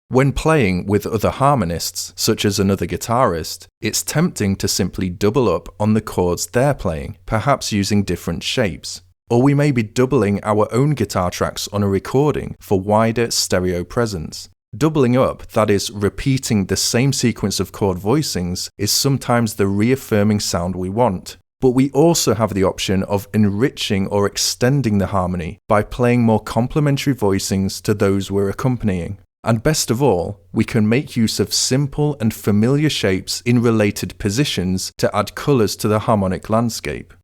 When playing with other harmonists, such as another guitarist, it's tempting to simply double up on the chords they're playing, perhaps using different shapes. Or we may be doubling our own guitar tracks on a recording for wider stereo presence. Doubling up, that is, repeating the same sequence of chord voicings, is sometimes the reaffirming sound we want. But we also have the option of enriching or extending the harmony by playing more complementary voicings to those we're accompanying. And best of all, we can make use of simple and familiar shapes in related positions to add colours to the harmonic landscape.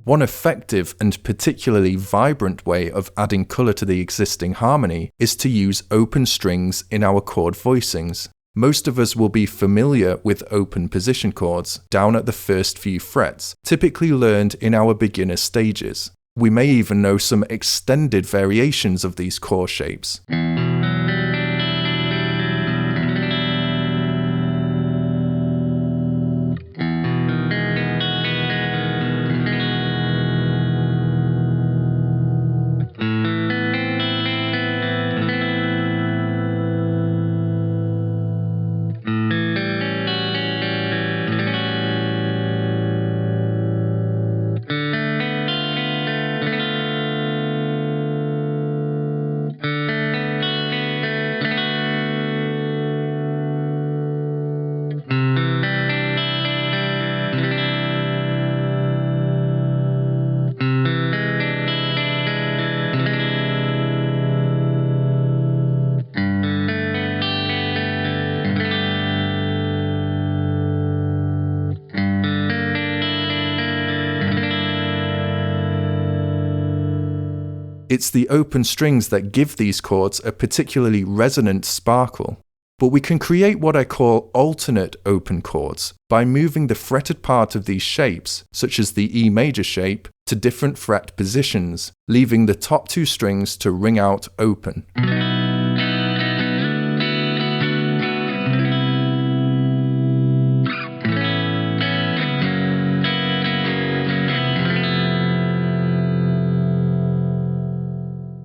One effective and particularly vibrant way of adding colour to the existing harmony is to use open strings in our chord voicings. Most of us will be familiar with open position chords down at the first few frets, typically learned in our beginner stages. We may even know some extended variations of these chord shapes. It's the open strings that give these chords a particularly resonant sparkle. But we can create what I call alternate open chords by moving the fretted part of these shapes, such as the E major shape, to different fret positions, leaving the top two strings to ring out open.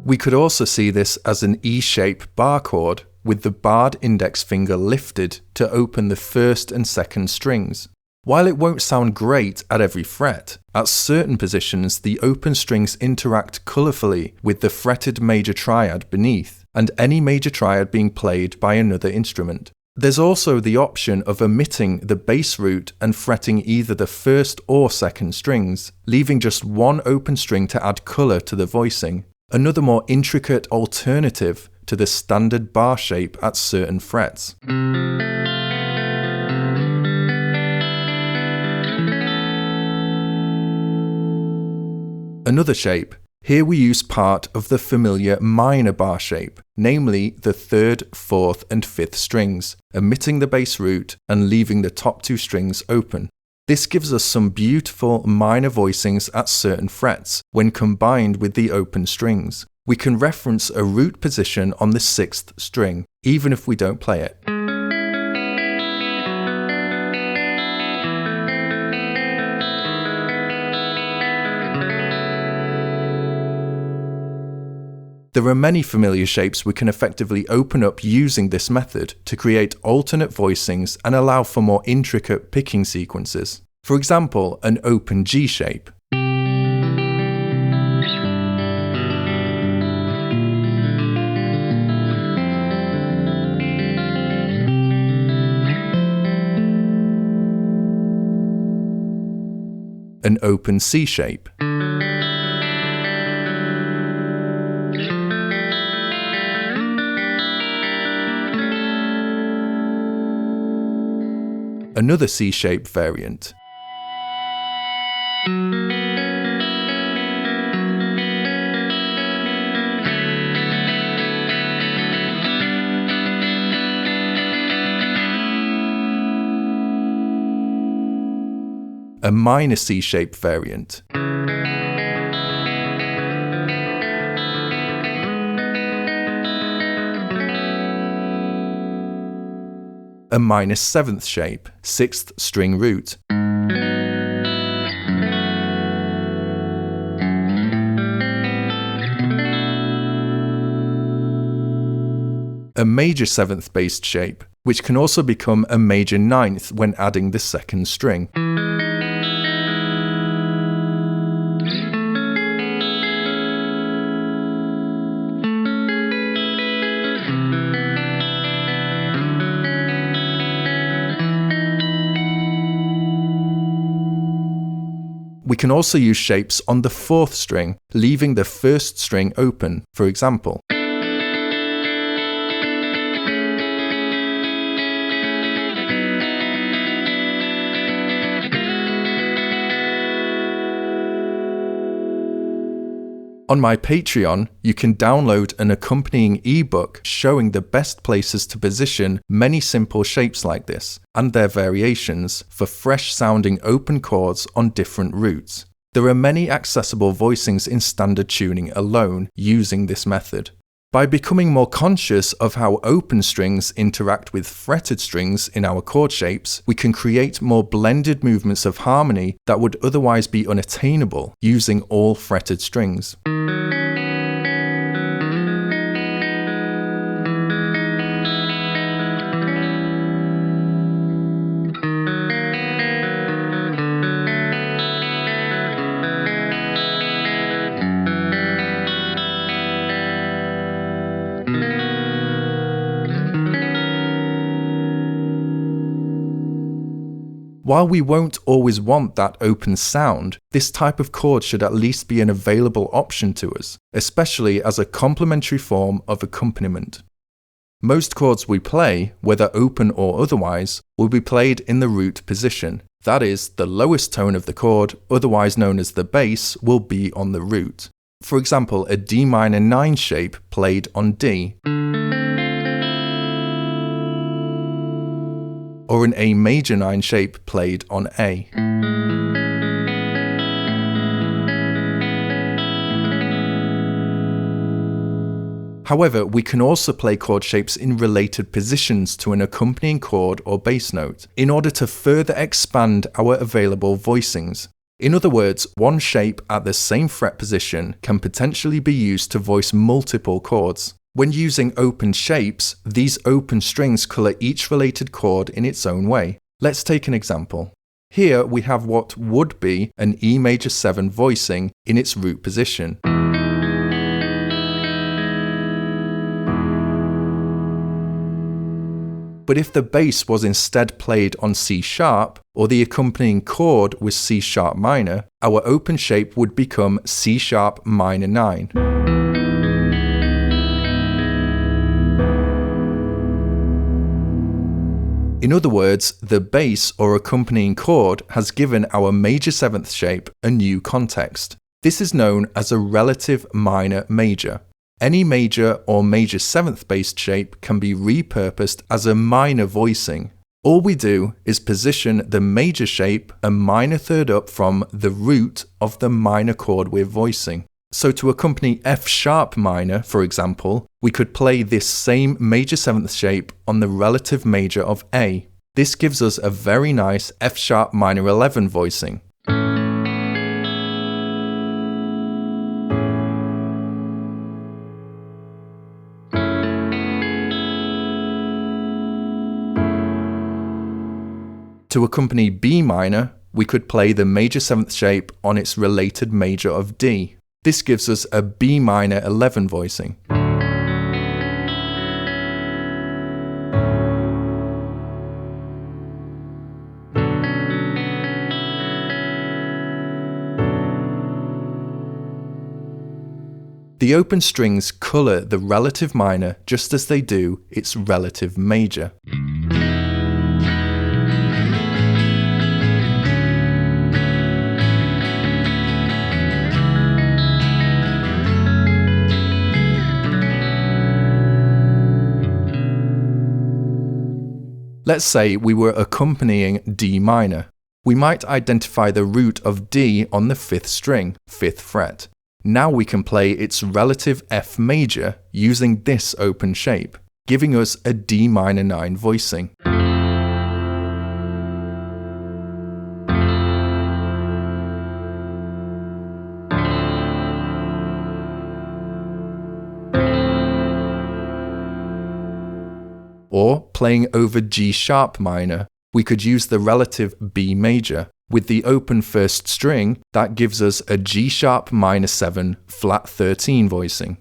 We could also see this as an E-shape bar chord with the barred index finger lifted to open the first and second strings. While it won't sound great at every fret, at certain positions the open strings interact colourfully with the fretted major triad beneath, and any major triad being played by another instrument. There's also the option of omitting the bass root and fretting either the first or second strings, leaving just one open string to add colour to the voicing. Another more intricate alternative to the standard bar shape at certain frets. Another shape. Here we use part of the familiar minor bar shape, namely the 3rd, 4th and 5th strings, omitting the bass root and leaving the top two strings open. This gives us some beautiful minor voicings at certain frets when combined with the open strings. We can reference a root position on the 6th string, even if we don't play it. There are many familiar shapes we can effectively open up using this method to create alternate voicings and allow for more intricate picking sequences. For example, an open G shape. An open C shape. Another C-shape variant. A minor C-shape variant. a minor 7th shape, 6th string root. A major 7th based shape, which can also become a major 9th when adding the 2nd string. We can also use shapes on the 4th string, leaving the 1st string open, for example. On my Patreon, you can download an accompanying ebook showing the best places to position many simple shapes like this, and their variations, for fresh sounding open chords on different roots. There are many accessible voicings in standard tuning alone using this method. By becoming more conscious of how open strings interact with fretted strings in our chord shapes, we can create more blended movements of harmony that would otherwise be unattainable using all fretted strings. While we won't always want that open sound, this type of chord should at least be an available option to us, especially as a complementary form of accompaniment. Most chords we play, whether open or otherwise, will be played in the root position. That is, the lowest tone of the chord, otherwise known as the bass, will be on the root. For example, a D minor 9 shape played on D, or an A major 9 shape played on A. However, we can also play chord shapes in related positions to an accompanying chord or bass note, in order to further expand our available voicings. In other words, one shape at the same fret position can potentially be used to voice multiple chords. When using open shapes, these open strings colour each related chord in its own way. Let's take an example. Here we have what would be an E major 7 voicing in its root position. But if the bass was instead played on C sharp, or the accompanying chord was C sharp minor, our open shape would become C sharp minor 9. In other words, the bass or accompanying chord has given our major 7th shape a new context. This is known as a relative minor major. Any major or major 7th based shape can be repurposed as a minor voicing. All we do is position the major shape a minor 3rd up from the root of the minor chord we're voicing. So to accompany F sharp minor, for example, we could play this same major 7th shape on the relative major of A. This gives us a very nice F sharp minor 11 voicing. To accompany B minor, we could play the major 7th shape on its related major of D. This gives us a B minor 11 voicing. The open strings colour the relative minor just as they do its relative major. Let's say we were accompanying D minor. We might identify the root of D on the 5th string, 5th fret. Now we can play its relative F major using this open shape, giving us a D minor 9 voicing. Or, playing over G sharp minor, we could use the relative B major. With the open first string, that gives us a G sharp minor 7 flat 13 voicing.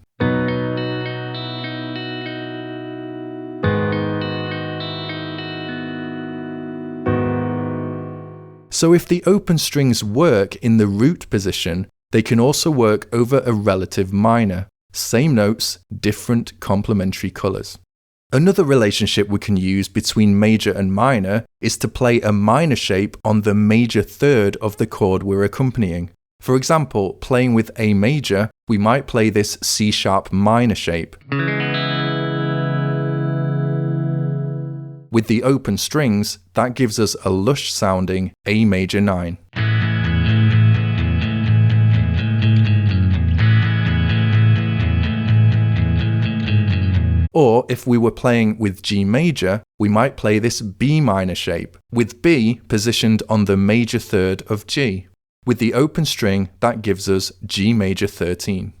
So if the open strings work in the root position, they can also work over a relative minor. Same notes, different complementary colours. Another relationship we can use between major and minor is to play a minor shape on the major third of the chord we're accompanying. For example, playing with A major, we might play this C sharp minor shape. With the open strings, that gives us a lush sounding A major 9. Or if we were playing with G major, we might play this B minor shape, with B positioned on the major third of G. With the open string, that gives us G major 13.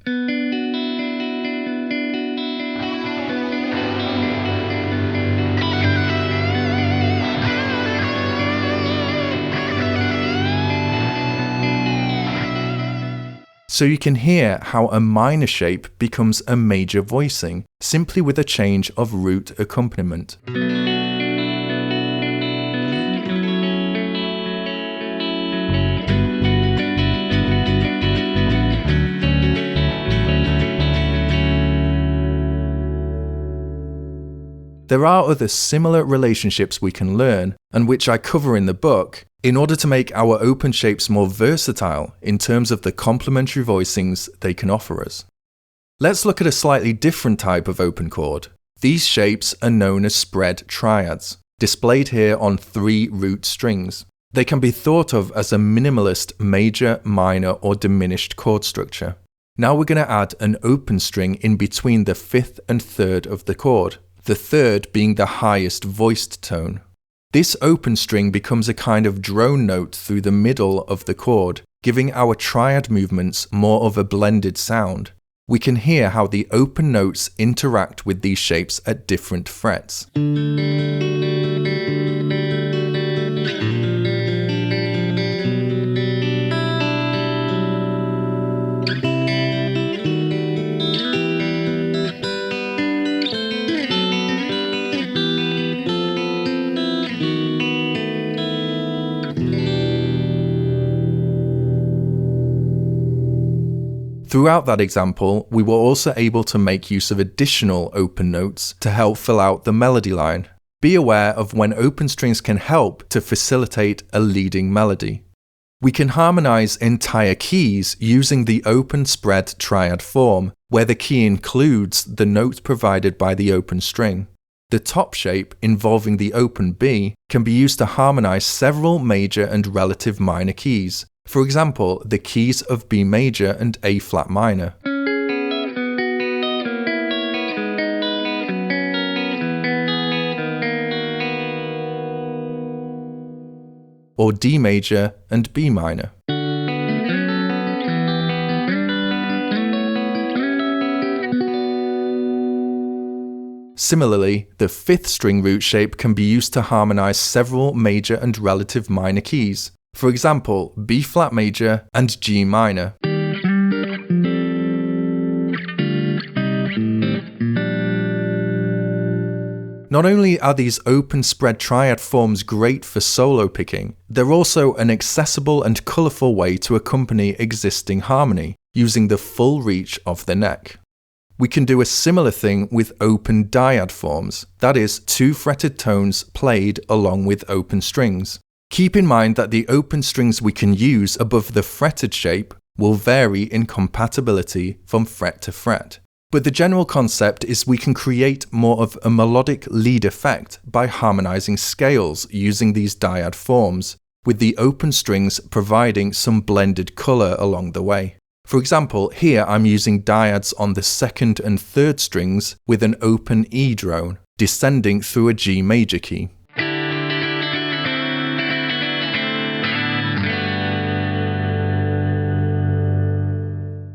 So you can hear how a minor shape becomes a major voicing, simply with a change of root accompaniment. There are other similar relationships we can learn, and which I cover in the book, in order to make our open shapes more versatile in terms of the complementary voicings they can offer us. Let's look at a slightly different type of open chord. These shapes are known as spread triads, displayed here on 3 root strings. They can be thought of as a minimalist major, minor, or diminished chord structure. Now we're going to add an open string in between the 5th and 3rd of the chord, the 3rd being the highest voiced tone. This open string becomes a kind of drone note through the middle of the chord, giving our triad movements more of a blended sound. We can hear how the open notes interact with these shapes at different frets. Throughout that example, we were also able to make use of additional open notes to help fill out the melody line. Be aware of when open strings can help to facilitate a leading melody. We can harmonize entire keys using the open spread triad form, where the key includes the note provided by the open string. The top shape, involving the open B, can be used to harmonize several major and relative minor keys. For example, the keys of B major and A flat minor. Or D major and B minor. Similarly, the 5th string root shape can be used to harmonize several major and relative minor keys. For example, B flat major and G minor. Not only are these open spread triad forms great for solo picking, they're also an accessible and colourful way to accompany existing harmony, using the full reach of the neck. We can do a similar thing with open dyad forms, that is, 2 fretted tones played along with open strings. Keep in mind that the open strings we can use above the fretted shape will vary in compatibility from fret to fret. But the general concept is we can create more of a melodic lead effect by harmonizing scales using these dyad forms, with the open strings providing some blended color along the way. For example, here I'm using dyads on the 2nd and 3rd strings with an open E drone, descending through a G major key.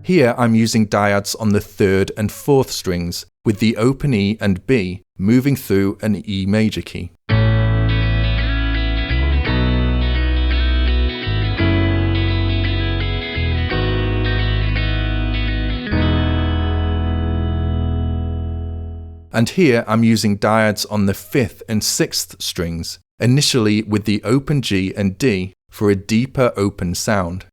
Here I'm using dyads on the 3rd and 4th strings, with the open E and B moving through an E major key. And here I'm using dyads on the 5th and 6th strings, initially with the open G and D for a deeper open sound.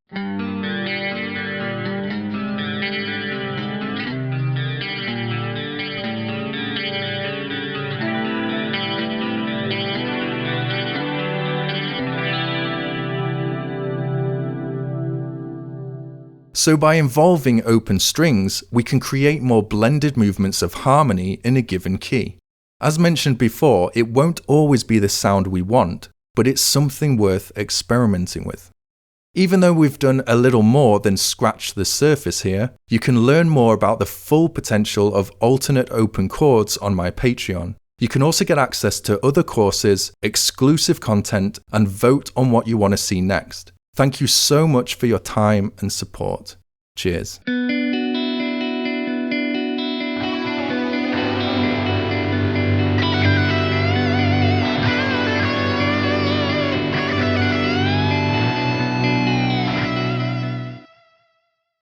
So by involving open strings, we can create more blended movements of harmony in a given key. As mentioned before, it won't always be the sound we want, but it's something worth experimenting with. Even though we've done a little more than scratch the surface here, you can learn more about the full potential of alternate open chords on my Patreon. You can also get access to other courses, exclusive content, and vote on what you want to see next. Thank you so much for your time and support. Cheers.